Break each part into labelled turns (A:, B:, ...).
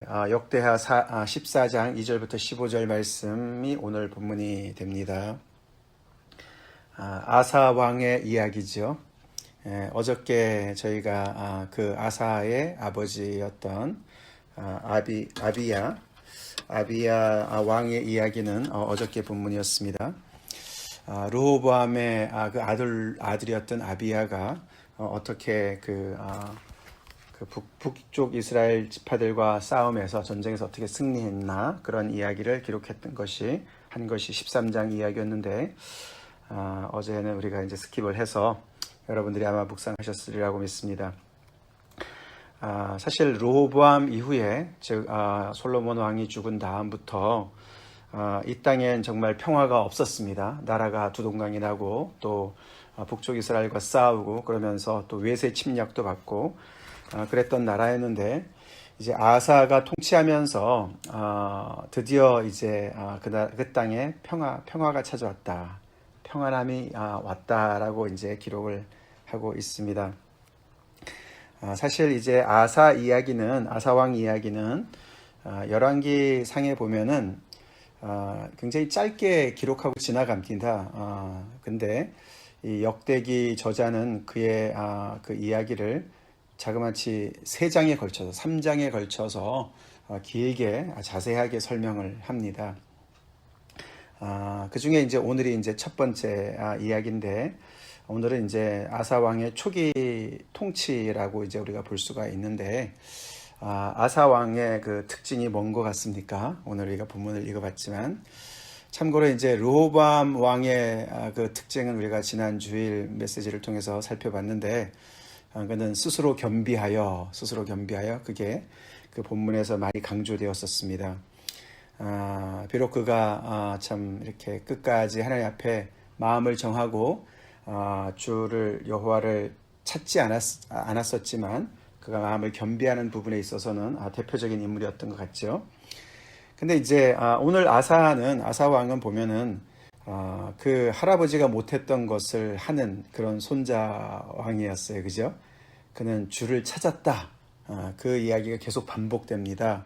A: 역대하 14장 2절부터 15절 말씀이 오늘 본문이 됩니다. 아사 왕의 이야기죠. 어저께 저희가 그 아사의 아버지였던 아비야 왕의 이야기는 어저께 본문이었습니다. 르호보암의 그 아들이었던 아비야가 어떻게 그 북쪽 이스라엘 지파들과 싸움에서 전쟁에서 어떻게 승리했나 그런 이야기를 기록했던 것이 13장 이야기였는데 어제는 우리가 이제 스킵을 해서 여러분들이 아마 묵상하셨으리라고 믿습니다. 사실 르호보암 이후에 즉 솔로몬 왕이 죽은 다음부터 이 땅엔 정말 평화가 없었습니다. 나라가 두동강이 나고 또 북쪽 이스라엘과 싸우고 그러면서 또 외세 침략도 받고 그랬던 나라였는데 이제 아사가 통치하면서 드디어 이제 그 땅에 평화가 찾아왔다, 평안함이 왔다라고 이제 기록을 하고 있습니다. 사실 이제 아사 왕 이야기는 열왕기 상에 보면은 굉장히 짧게 기록하고 지나갑니다. 근데 이 역대기 저자는 그의 그 이야기를 자그마치 3장에 걸쳐서 3장에 걸쳐서 길게 자세하게 설명을 합니다. 그 중에 이제 오늘이 이제 첫 번째 이야기인데 오늘은 이제 아사 왕의 초기 통치라고 이제 우리가 볼 수가 있는데 아사 왕의 그 특징이 뭔 것 같습니까? 오늘 우리가 본문을 읽어봤지만 참고로 이제 르호보암 왕의 그 특징은 우리가 지난 주일 메시지를 통해서 살펴봤는데 그는 스스로 겸비하여 그게 그 본문에서 많이 강조되었었습니다. 비록 그가 참 이렇게 끝까지 하나님 앞에 마음을 정하고 주를 여호와를 찾지 않았었지만 그가 마음을 겸비하는 부분에 있어서는 대표적인 인물이었던 것 같죠. 근데 이제 오늘 아사 왕은 보면은 그 할아버지가 못했던 것을 하는 그런 손자 왕이었어요. 그죠? 그는 주를 찾았다. 그 이야기가 계속 반복됩니다.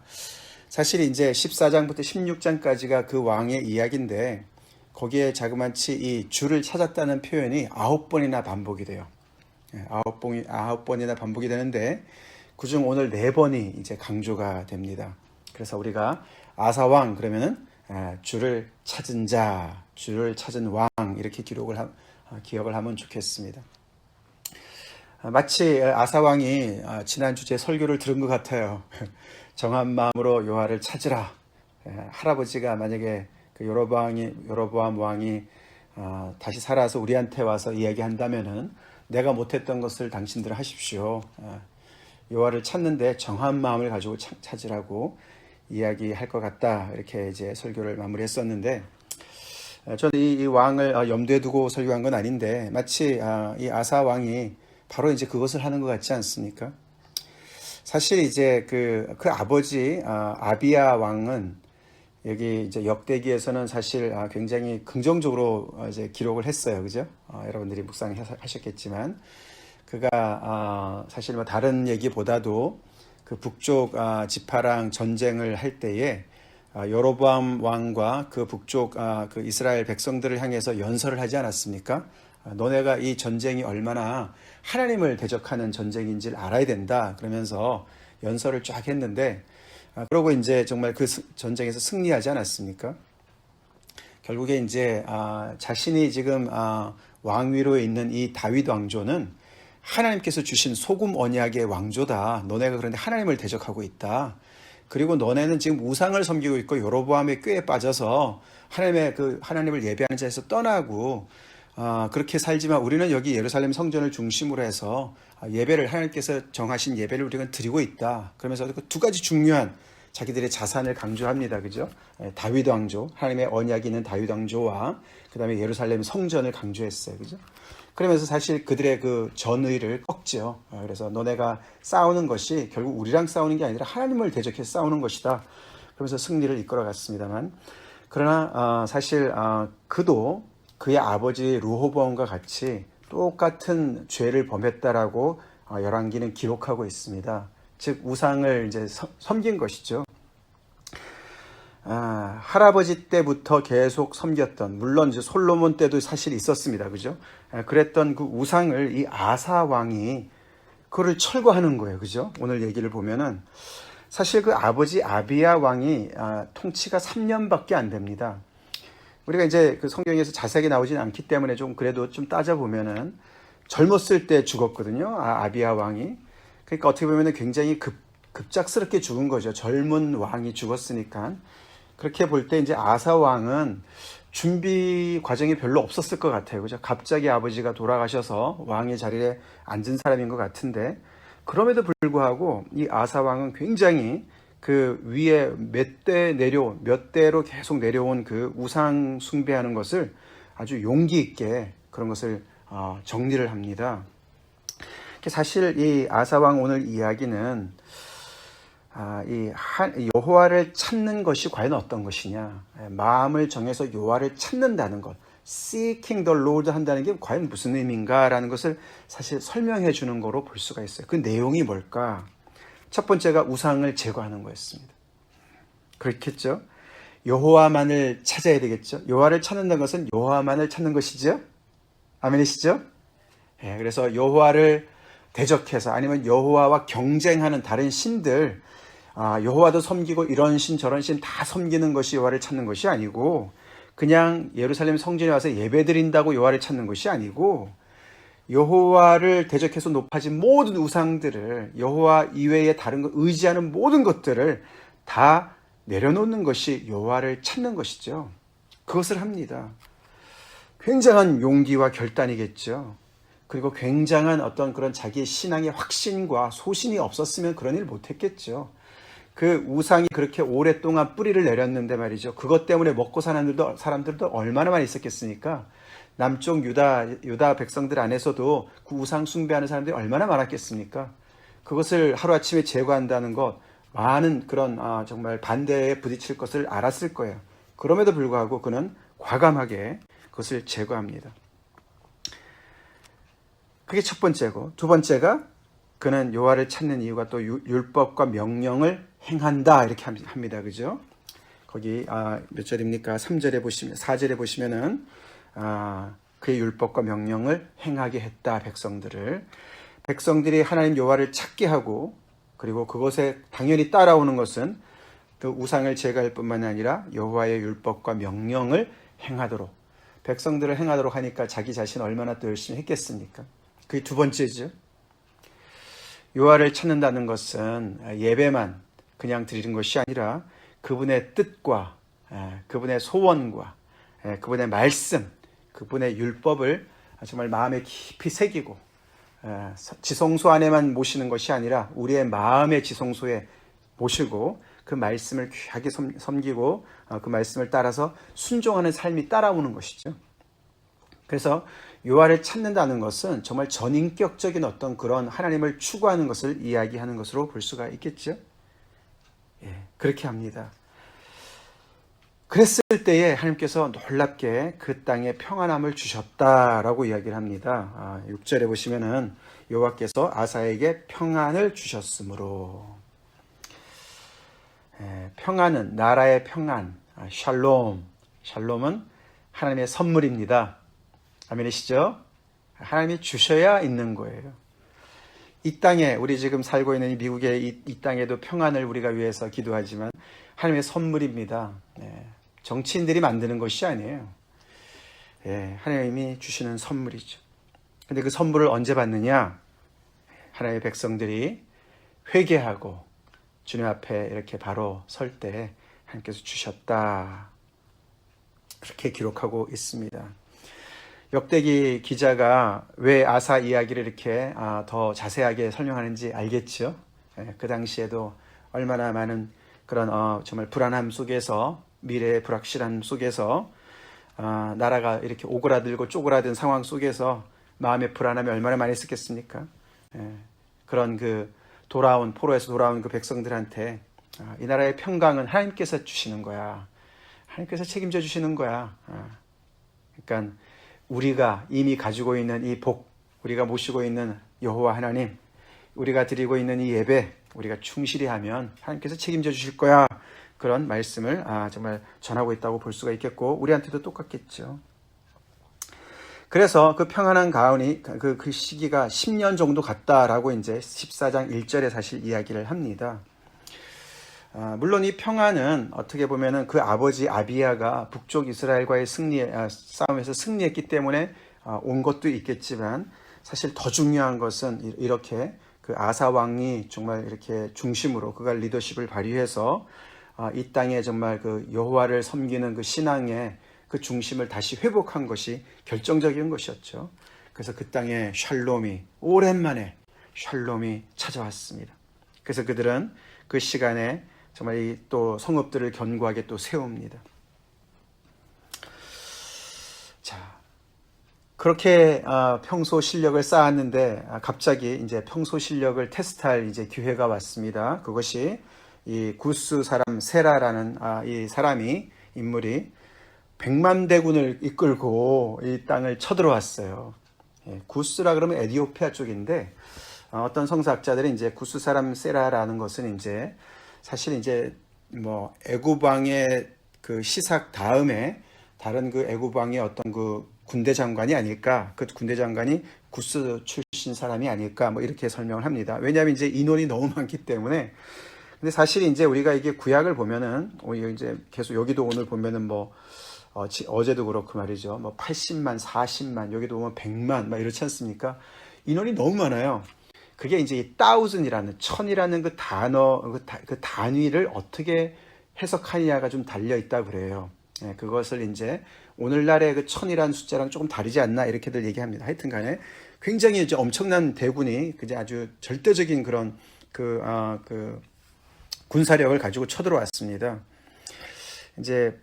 A: 사실 이제 14장부터 16장까지가 그 왕의 이야기인데 거기에 자그마치 이 주를 찾았다는 표현이 9번이나 반복이 돼요. 9번이나 반복이 되는데 그중 오늘 4번이 이제 강조가 됩니다. 그래서 우리가 아사 왕 그러면은 주를 찾은 자, 주를 찾은 왕 이렇게 기억을 하면 좋겠습니다. 마치 아사 왕이 지난주 제 설교를 들은 것 같아요. 정한 마음으로 여호와를 찾으라. 할아버지가 만약에 그 여로보암 왕이 다시 살아서 우리한테 와서 이야기한다면은 내가 못했던 것을 당신들 하십시오. 여호와를 찾는데 정한 마음을 가지고 찾으라고 이야기할 것 같다. 이렇게 이제 설교를 마무리했었는데 저는 이 왕을 염두에 두고 설교한 건 아닌데 마치 이 아사 왕이 바로 이제 그것을 하는 것 같지 않습니까? 사실 이제 그 아버지 아비야 왕은 여기 이제 역대기에서는 사실 굉장히 긍정적으로 이제 기록을 했어요, 그죠? 여러분들이 묵상하셨겠지만 그가 사실 뭐 다른 얘기보다도 그 북쪽 지파랑 전쟁을 할 때에 여로보암 왕과 그 북쪽 그 이스라엘 백성들을 향해서 연설을 하지 않았습니까? 너네가 이 전쟁이 얼마나 하나님을 대적하는 전쟁인지를 알아야 된다. 그러면서 연설을 쫙 했는데 그러고 이제 정말 그 전쟁에서 승리하지 않았습니까? 결국에 이제 자신이 지금 왕위로에 있는 이 다윗 왕조는 하나님께서 주신 소금 언약의 왕조다. 너네가 그런데 하나님을 대적하고 있다. 그리고 너네는 지금 우상을 섬기고 있고 여로보암의 꾀에 빠져서 하나님을 예배하는 자에서 떠나고 그렇게 살지만 우리는 여기 예루살렘 성전을 중심으로 해서 예배를 하나님께서 정하신 예배를 우리가 드리고 있다. 그러면서 그 두 가지 중요한 자기들의 자산을 강조합니다. 그죠? 다윗 왕조, 하나님의 언약이 있는 다윗 왕조와 그 다음에 예루살렘 성전을 강조했어요. 그죠? 그러면서 사실 그들의 그 전의를 꺾죠. 그래서 너네가 싸우는 것이 결국 우리랑 싸우는 게 아니라 하나님을 대적해서 싸우는 것이다. 그러면서 승리를 이끌어갔습니다만 그러나 사실 그도 그의 아버지 르호보암과 같이 똑같은 죄를 범했다라고 열왕기는 기록하고 있습니다. 즉 우상을 이제 섬긴 것이죠. 할아버지 때부터 계속 섬겼던, 물론 이제 솔로몬 때도 사실 있었습니다. 그죠? 그랬던 그 우상을 이 아사 왕이 그거를 철거하는 거예요. 그죠? 오늘 얘기를 보면은 사실 그 아버지 아비야 왕이 통치가 3년밖에 안 됩니다. 우리가 이제 그 성경에서 자세하게 나오진 않기 때문에 좀 그래도 좀 따져보면은 젊었을 때 죽었거든요. 아비야 왕이. 그러니까 어떻게 보면은 굉장히 급작스럽게 죽은 거죠. 젊은 왕이 죽었으니까. 그렇게 볼 때 이제 아사 왕은 준비 과정이 별로 없었을 것 같아요. 그죠? 갑자기 아버지가 돌아가셔서 왕의 자리에 앉은 사람인 것 같은데, 그럼에도 불구하고 이 아사 왕은 굉장히 그 위에 몇 대로 계속 내려온 그 우상 숭배하는 것을 아주 용기 있게 그런 것을 정리를 합니다. 사실 이 아사 왕 오늘 이야기는 이 여호와를 찾는 것이 과연 어떤 것이냐, 마음을 정해서 여호와를 찾는다는 것, seeking the Lord 한다는 게 과연 무슨 의미인가라는 것을 사실 설명해 주는 거로 볼 수가 있어요. 그 내용이 뭘까? 첫 번째가 우상을 제거하는 거였습니다. 그렇겠죠? 여호와만을 찾아야 되겠죠? 여호와를 찾는다는 것은 여호와만을 찾는 것이죠? 아멘이시죠? 그래서 여호와를 대적해서 아니면 여호와와 경쟁하는 다른 신들, 여호와도 섬기고 이런 신 저런 신 다 섬기는 것이 여호와를 찾는 것이 아니고, 그냥 예루살렘 성전에 와서 예배드린다고 여호와를 찾는 것이 아니고, 여호와를 대적해서 높아진 모든 우상들을, 여호와 이외의 다른 것 의지하는 모든 것들을 다 내려놓는 것이 여호와를 찾는 것이죠. 그것을 합니다. 굉장한 용기와 결단이겠죠. 그리고 굉장한 어떤 그런 자기의 신앙의 확신과 소신이 없었으면 그런 일 못했겠죠. 그 우상이 그렇게 오랫동안 뿌리를 내렸는데 말이죠. 그것 때문에 먹고 사는 사람들도 얼마나 많이 있었겠습니까? 남쪽 유다 백성들 안에서도 그 우상 숭배하는 사람들이 얼마나 많았겠습니까? 그것을 하루아침에 제거한다는 것, 많은 그런 정말 반대에 부딪힐 것을 알았을 거예요. 그럼에도 불구하고 그는 과감하게 그것을 제거합니다. 그게 첫 번째고, 두 번째가 그는 여호와를 찾는 이유가 또 율법과 명령을 행한다 이렇게 합니다. 그죠? 거기 몇 절입니까? 3절에 보시면, 4절에 보시면은 그의 율법과 명령을 행하게 했다. 백성들이 하나님 여호와를 찾게 하고, 그리고 그것에 당연히 따라오는 것은 그 우상을 제거할 뿐만 아니라 여호와의 율법과 명령을 행하도록, 백성들을 행하도록 하니까 자기 자신 얼마나 또 열심히 했겠습니까? 그게 두 번째죠. 여호와를 찾는다는 것은 예배만 그냥 드리는 것이 아니라 그분의 뜻과 그분의 소원과 그분의 말씀, 그분의 율법을 정말 마음에 깊이 새기고, 지성소 안에만 모시는 것이 아니라 우리의 마음의 지성소에 모시고 그 말씀을 귀하게 섬기고 그 말씀을 따라서 순종하는 삶이 따라오는 것이죠. 그래서 여호와를 찾는다는 것은 정말 전인격적인 어떤 그런 하나님을 추구하는 것을 이야기하는 것으로 볼 수가 있겠죠. 그렇게 합니다. 그랬을 때에 하나님께서 놀랍게 그 땅에 평안함을 주셨다라고 이야기를 합니다. 6절에 보시면은 여호와께서 아사에게 평안을 주셨으므로, 평안은 나라의 평안, 샬롬은 하나님의 선물입니다. 아멘이시죠? 하나님이 주셔야 있는 거예요. 이 땅에, 우리 지금 살고 있는 이 미국의 이 땅에도 평안을 우리가 위해서 기도하지만 하나님의 선물입니다. 정치인들이 만드는 것이 아니에요. 하나님이 주시는 선물이죠. 근데 그 선물을 언제 받느냐? 하나님의 백성들이 회개하고 주님 앞에 이렇게 바로 설 때 하나님께서 주셨다. 그렇게 기록하고 있습니다. 역대기 기자가 왜 아사 이야기를 이렇게 더 자세하게 설명하는지 알겠죠? 그 당시에도 얼마나 많은 그런 정말 불안함 속에서, 미래의 불확실함 속에서 나라가 이렇게 오그라들고 쪼그라든 상황 속에서 마음의 불안함이 얼마나 많이 있었겠습니까? 그런 그 포로에서 돌아온 그 백성들한테 이 나라의 평강은 하나님께서 주시는 거야. 하나님께서 책임져 주시는 거야. 그러니까 우리가 이미 가지고 있는 이 복, 우리가 모시고 있는 여호와 하나님, 우리가 드리고 있는 이 예배 우리가 충실히 하면 하나님께서 책임져 주실 거야. 그런 말씀을 정말 전하고 있다고 볼 수가 있겠고 우리한테도 똑같겠죠. 그래서 그 평안한 가운이 그 시기가 10년 정도 갔다라고 이제 14장 1절에 사실 이야기를 합니다. 물론 이 평안은 어떻게 보면은 그 아버지 아비야가 북쪽 이스라엘과의 싸움에서 승리했기 때문에 온 것도 있겠지만 사실 더 중요한 것은 이렇게 그 아사 왕이 정말 이렇게 중심으로 그가 리더십을 발휘해서 이 땅에 정말 그 여호와를 섬기는 그 신앙의 그 중심을 다시 회복한 것이 결정적인 것이었죠. 그래서 그 땅에 오랜만에 샬롬이 찾아왔습니다. 그래서 그들은 그 시간에 정말 이 또 성읍들을 견고하게 또 세웁니다. 자, 그렇게 평소 실력을 쌓았는데 갑자기 이제 평소 실력을 테스트할 이제 기회가 왔습니다. 그것이 이 구스 사람 세라라는 이 인물이 100만 대군을 이끌고 이 땅을 쳐들어왔어요. 구스라 그러면 에티오피아 쪽인데 어떤 성서학자들이 이제 구스 사람 세라라는 것은 이제 사실 이제 뭐 애굽 왕의 그 시삭 다음에 다른 그 애굽 왕의 어떤 그 군대 장관이 아닐까, 그 군대 장관이 구스 출신 사람이 아닐까, 뭐 이렇게 설명을 합니다. 왜냐하면 이제 인원이 너무 많기 때문에. 근데 사실 이제 우리가 이게 구약을 보면은 이제 계속 여기도 오늘 보면은 뭐 어제도 그렇고 말이죠. 뭐 80만, 40만, 여기도 보면 100만 막 이렇지 않습니까? 인원이 너무 많아요. 그게 이제 이 thousand이라는 천이라는 그 단어, 그 단위를 어떻게 해석하느냐가 좀 달려 있다 그래요. 그것을 이제 오늘날의 그 천이라는 숫자랑 조금 다르지 않나 이렇게들 얘기합니다. 하여튼 간에 굉장히 이제 엄청난 대군이 그제 아주 절대적인 그런 그 군사력을 가지고 쳐들어왔습니다. 이제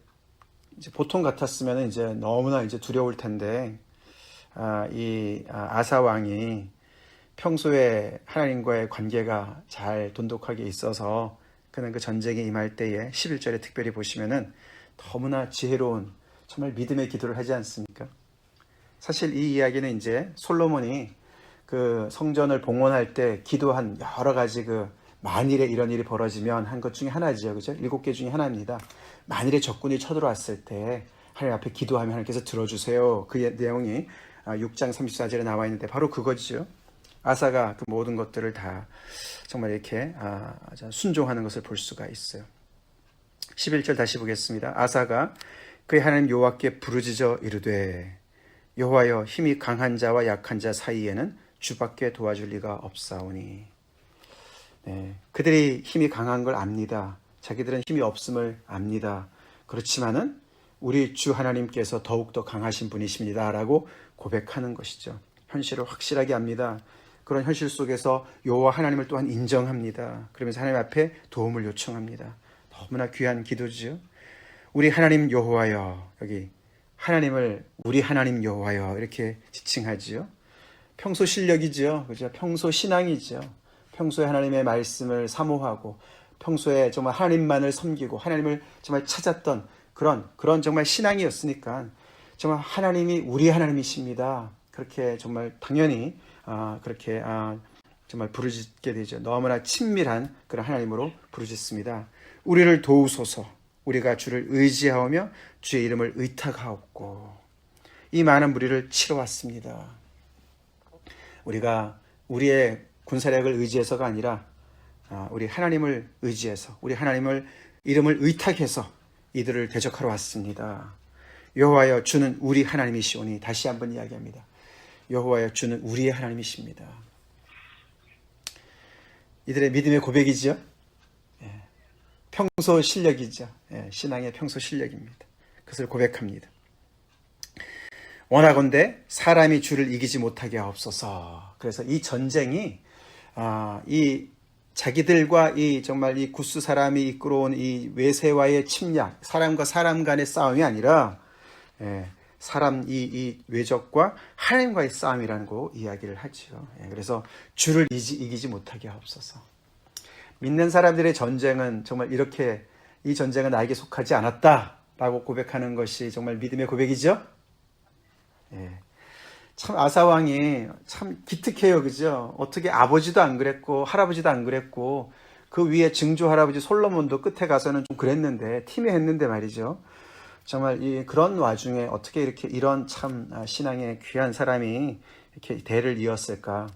A: 보통 같았으면 이제 너무나 이제 두려울 텐데 이 아사 왕이 평소에 하나님과의 관계가 잘 돈독하게 있어서 그는 그 전쟁에 임할 때에 11절에 특별히 보시면은 너무나 지혜로운 정말 믿음의 기도를 하지 않습니까? 사실 이 이야기는 이제 솔로몬이 그 성전을 봉헌할 때 기도한 여러 가지 그 만일에 이런 일이 벌어지면 한 것 중에 하나지요. 그죠? 7개 중에 하나입니다. 만일에 적군이 쳐들어왔을 때 하나님 앞에 기도하면 하나님께서 들어주세요. 그 내용이 6장 34절에 나와 있는데 바로 그거죠. 아사가 그 모든 것들을 다 정말 이렇게 순종하는 것을 볼 수가 있어요. 11절 다시 보겠습니다. 아사가 그의 하나님 여호와께 부르짖어 이르되 여호와여 힘이 강한 자와 약한 자 사이에는 주밖에 도와줄 리가 없사오니. 그들이 힘이 강한 걸 압니다. 자기들은 힘이 없음을 압니다. 그렇지만은 우리 주 하나님께서 더욱더 강하신 분이십니다 라고 고백하는 것이죠. 현실을 확실하게 압니다. 그런 현실 속에서 여호와 하나님을 또한 인정합니다. 그러면서 하나님 앞에 도움을 요청합니다. 너무나 귀한 기도지요. 우리 하나님 여호와여, 여기 하나님을 우리 하나님 여호와여 이렇게 지칭하지요. 평소 실력이지요. 그죠? 평소 신앙이지요. 평소에 하나님의 말씀을 사모하고 평소에 정말 하나님만을 섬기고 하나님을 정말 찾았던 그런 정말 신앙이었으니까 정말 하나님이 우리 하나님이십니다. 그렇게 정말 당연히 그렇게 정말 부르짖게 되죠. 너무나 친밀한 그런 하나님으로 부르짖습니다. 우리를 도우소서. 우리가 주를 의지하오며 주의 이름을 의탁하옵고 이 많은 무리를 치러 왔습니다. 우리가 우리의 군사력을 의지해서가 아니라 우리 하나님을 의지해서 우리 하나님을 이름을 의탁해서 이들을 대적하러 왔습니다. 여호와여 주는 우리 하나님이시오니. 다시 한번 이야기합니다. 여호와여 주는 우리의 하나님이십니다. 이들의 믿음의 고백이죠. 평소 실력이죠. 신앙의 평소 실력입니다. 그것을 고백합니다. 원하건대 사람이 주를 이기지 못하게 하옵소서. 그래서 이 전쟁이 이 자기들과 정말 이 구스 사람이 이끌어온 이 외세와의 침략, 사람과 사람 간의 싸움이 아니라 사람 이 외적과 하나님과의 싸움이라는 거 이야기를 하죠. 그래서 주를 이기지 못하게 하옵소서. 믿는 사람들의 전쟁은 정말 이렇게 이 전쟁은 나에게 속하지 않았다라고 고백하는 것이 정말 믿음의 고백이죠. 참 아사 왕이 참 기특해요, 그죠? 어떻게 아버지도 안 그랬고 할아버지도 안 그랬고 그 위에 증조 할아버지 솔로몬도 끝에 가서는 좀 그랬는데 팀해했는데 말이죠. 정말 그런 와중에 어떻게 이렇게 이런 참 신앙의 귀한 사람이 이렇게 대를 이었을까?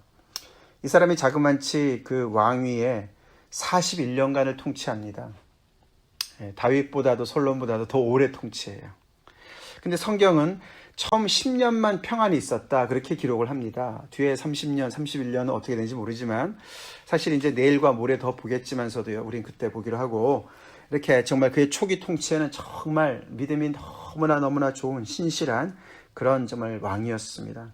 A: 이 사람이 자그만치 그 왕위에 41년간을 통치합니다. 다윗보다도 솔로몬보다도 더 오래 통치해요. 근데 성경은 처음 10년만 평안이 있었다 그렇게 기록을 합니다. 뒤에 30년, 31년은 어떻게 되는지 모르지만 사실 이제 내일과 모레 더 보겠지만서도요. 우린 그때 보기로 하고 이렇게 정말 그의 초기 통치에는 정말 믿음이 너무나 좋은 신실한 그런 정말 왕이었습니다.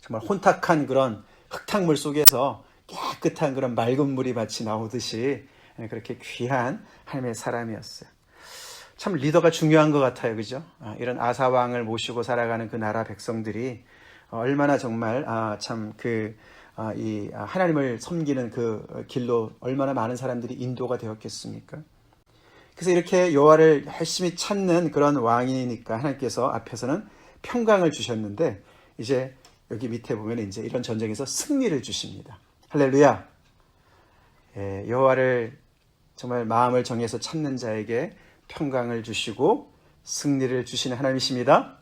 A: 정말 혼탁한 그런 흙탕물 속에서 깨끗한 그런 맑은 물이 마치 나오듯이 그렇게 귀한 하나님의 사람이었어요. 참 리더가 중요한 것 같아요. 그죠? 이런 아사 왕을 모시고 살아가는 그 나라 백성들이 얼마나 정말 이 하나님을 섬기는 그 길로 얼마나 많은 사람들이 인도가 되었겠습니까? 그래서 이렇게 여호와를 열심히 찾는 그런 왕이니까 하나님께서 앞에서는 평강을 주셨는데 이제 여기 밑에 보면 이제 이런 전쟁에서 승리를 주십니다. 할렐루야. 여호와를 정말 마음을 정해서 찾는 자에게 평강을 주시고 승리를 주시는 하나님이십니다.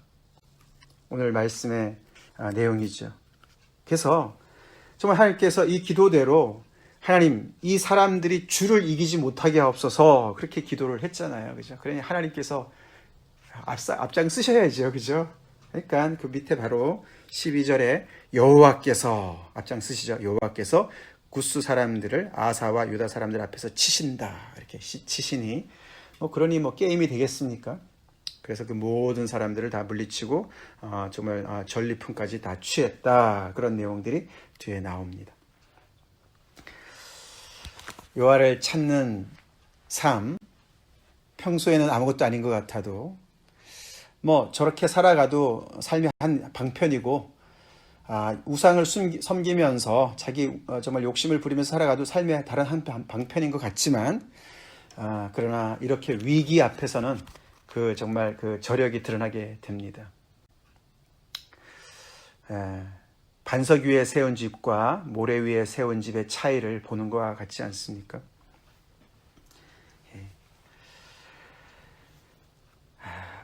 A: 오늘 말씀의 내용이죠. 그래서 정말 하나님께서 이 기도대로 하나님 이 사람들이 주를 이기지 못하게 하옵소서 그렇게 기도를 했잖아요. 그죠? 그러니 하나님께서 앞장 쓰셔야죠. 그죠? 그러니까 그 밑에 바로 12절에 여호와께서 앞장 쓰시죠. 여호와께서 구스 사람들을 아사와 유다 사람들 앞에서 치신다. 이렇게 치시니 그러니 게임이 되겠습니까? 그래서 그 모든 사람들을 다 물리치고 정말 전리품까지 다 취했다. 그런 내용들이 뒤에 나옵니다. 여호와를 찾는 삶, 평소에는 아무것도 아닌 것 같아도 저렇게 살아가도 삶이 한 방편이고 우상을 섬기면서 자기 정말 욕심을 부리면서 살아가도 삶의 다른 한 방편인 것 같지만 그러나 이렇게 위기 앞에서는 정말 그 저력이 드러나게 됩니다. 반석 위에 세운 집과 모래 위에 세운 집의 차이를 보는 것과 같지 않습니까?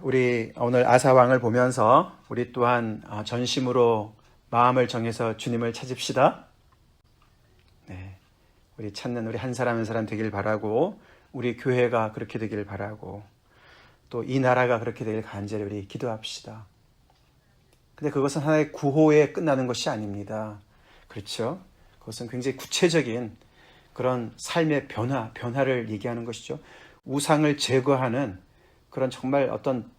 A: 우리 오늘 아사왕을 보면서 우리 또한 전심으로 마음을 정해서 주님을 찾읍시다. 우리 찾는 우리 한 사람 한 사람 되길 바라고 우리 교회가 그렇게 되길 바라고 또 이 나라가 그렇게 되길 간절히 우리 기도합시다. 근데 그것은 하나의 구호에 끝나는 것이 아닙니다. 그렇죠? 그것은 굉장히 구체적인 그런 삶의 변화를 얘기하는 것이죠. 우상을 제거하는 그런 정말 어떤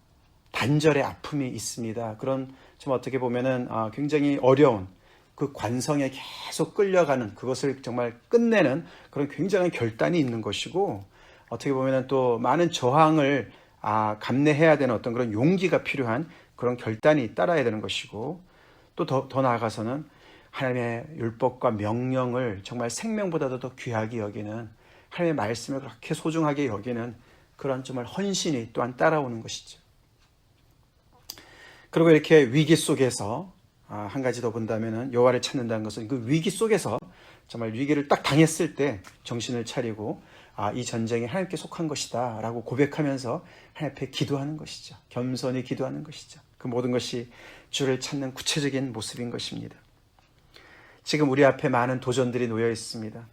A: 단절의 아픔이 있습니다. 그런 좀 어떻게 보면은 굉장히 어려운 그 관성에 계속 끌려가는 그것을 정말 끝내는 그런 굉장한 결단이 있는 것이고 어떻게 보면은 또 많은 저항을 감내해야 되는 어떤 그런 용기가 필요한 그런 결단이 따라야 되는 것이고 또 더 나아가서는 하나님의 율법과 명령을 정말 생명보다도 더 귀하게 여기는 하나님의 말씀을 그렇게 소중하게 여기는 그런 정말 헌신이 또한 따라오는 것이죠. 그리고 이렇게 위기 속에서 한 가지 더 본다면은 여호와를 찾는다는 것은 그 위기 속에서 정말 위기를 딱 당했을 때 정신을 차리고 이 전쟁이 하나님께 속한 것이다 라고 고백하면서 하나님 앞에 기도하는 것이죠. 겸손히 기도하는 것이죠. 그 모든 것이 주를 찾는 구체적인 모습인 것입니다. 지금 우리 앞에 많은 도전들이 놓여 있습니다.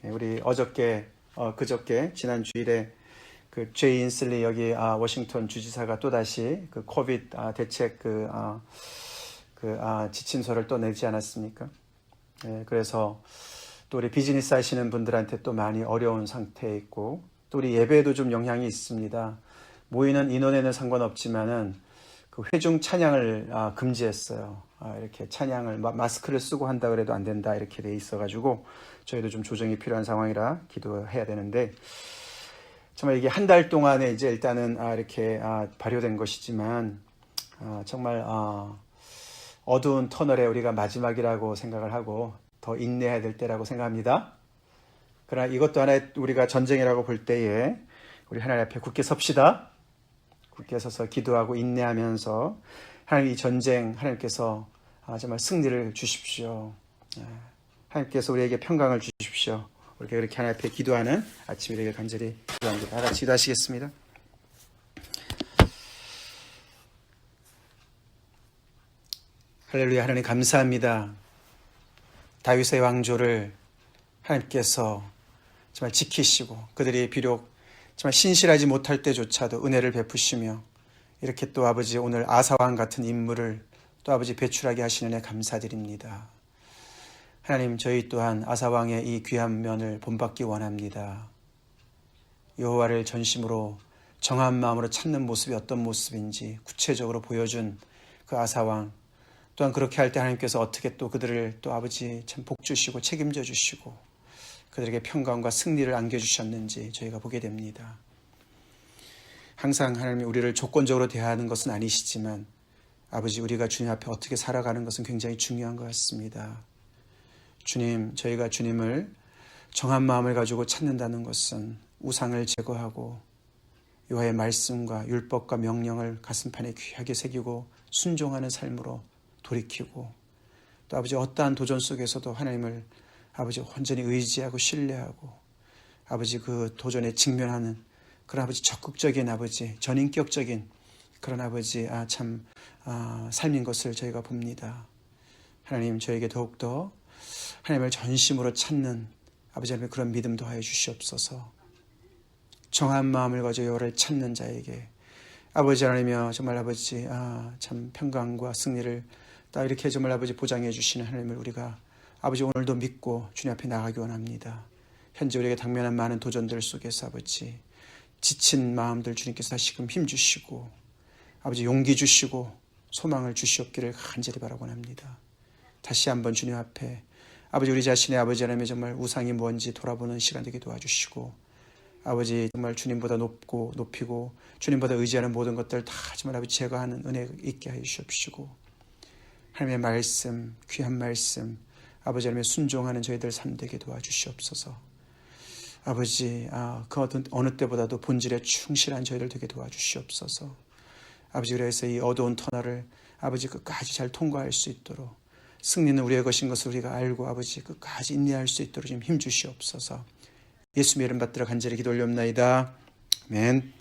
A: 우리 그저께 지난 주일에 그 제이 인슬리 여기 워싱턴 주지사가 또 다시 그 코비드 대책 지침서를 또 내지 않았습니까? 그래서 또 우리 비즈니스 하시는 분들한테 또 많이 어려운 상태에 있고 또 우리 예배에도 좀 영향이 있습니다. 모이는 인원에는 상관없지만은 그 회중 찬양을 금지했어요. 이렇게 찬양을 마스크를 쓰고 한다 그래도 안 된다 이렇게 돼 있어가지고 저희도 좀 조정이 필요한 상황이라 기도해야 되는데 정말 이게 한 달 동안에 이제 일단은 이렇게 발효된 것이지만 정말 어두운 터널에 우리가 마지막이라고 생각을 하고 더 인내해야 될 때라고 생각합니다. 그러나 이것도 하나의 우리가 전쟁이라고 볼 때에 우리 하나님 앞에 굳게 섭시다. 굳게 서서 기도하고 인내하면서 하나님 이 전쟁 하나님께서 정말 승리를 주십시오. 하나님께서 우리에게 평강을 주십시오. 우리가 그렇게 하나님 앞에 기도하는 아침이 되길 간절히 기도합니다. 다 같이 기도하시겠습니다. 할렐루야. 하나님 감사합니다. 다윗의 왕조를 하나님께서 정말 지키시고 그들이 비록 정말 신실하지 못할 때조차도 은혜를 베푸시며 이렇게 또 아버지 오늘 아사왕 같은 인물을 또 아버지 배출하게 하시는 애 감사드립니다. 하나님 저희 또한 아사왕의 이 귀한 면을 본받기 원합니다. 여호와를 전심으로 정한 마음으로 찾는 모습이 어떤 모습인지 구체적으로 보여준 그 아사왕, 또한 그렇게 할 때 하나님께서 어떻게 또 그들을 또 아버지 참 복주시고 책임져 주시고 그들에게 평강과 승리를 안겨주셨는지 저희가 보게 됩니다. 항상 하나님이 우리를 조건적으로 대하는 것은 아니시지만 아버지 우리가 주님 앞에 어떻게 살아가는 것은 굉장히 중요한 것 같습니다. 주님, 저희가 주님을 정한 마음을 가지고 찾는다는 것은 우상을 제거하고 여호와의 말씀과 율법과 명령을 가슴판에 귀하게 새기고 순종하는 삶으로 돌이키고 또 아버지 어떠한 도전 속에서도 하나님을 아버지 온전히 의지하고 신뢰하고 아버지 그 도전에 직면하는 그런 아버지 적극적인 아버지 전인격적인 그런 아버지 삶인 것을 저희가 봅니다. 하나님 저에게 더욱더 하나님을 전심으로 찾는 아버지 하나님의 그런 믿음 더하여 주시옵소서. 정한 마음을 가지고 여호와를 찾는 자에게 아버지 하나님이여 정말 아버지 참 평강과 승리를 딱 이렇게 정말 아버지 보장해 주시는 하나님을 우리가 아버지 오늘도 믿고 주님 앞에 나가기 원합니다. 현재 우리에게 당면한 많은 도전들 속에서 아버지 지친 마음들 주님께서 다시금 힘주시고 아버지 용기 주시고 소망을 주시옵기를 간절히 바라고 합니다. 다시 한번 주님 앞에 아버지 우리 자신의 아버지 하나님의 정말 우상이 뭔지 돌아보는 시간 되게 도와주시고 아버지 정말 주님보다 높이고 주님보다 의지하는 모든 것들 다 정말 아버지 제거하는 은혜 있게 하여 주시옵시고 하나님의 말씀 귀한 말씀 아버지 하나님의 순종하는 저희들 삶 되게 도와주시옵소서. 아버지 그 어느 때보다도 본질에 충실한 저희들 되게 도와주시옵소서. 아버지 그래서 이 어두운 터널을 아버지 끝까지 잘 통과할 수 있도록 승리는 우리의 것인 것을 우리가 알고 아버지 끝까지 인내할 수 있도록 좀 힘주시옵소서. 예수님의 이름 받들어 간절히 기도 올리옵나이다. 아멘.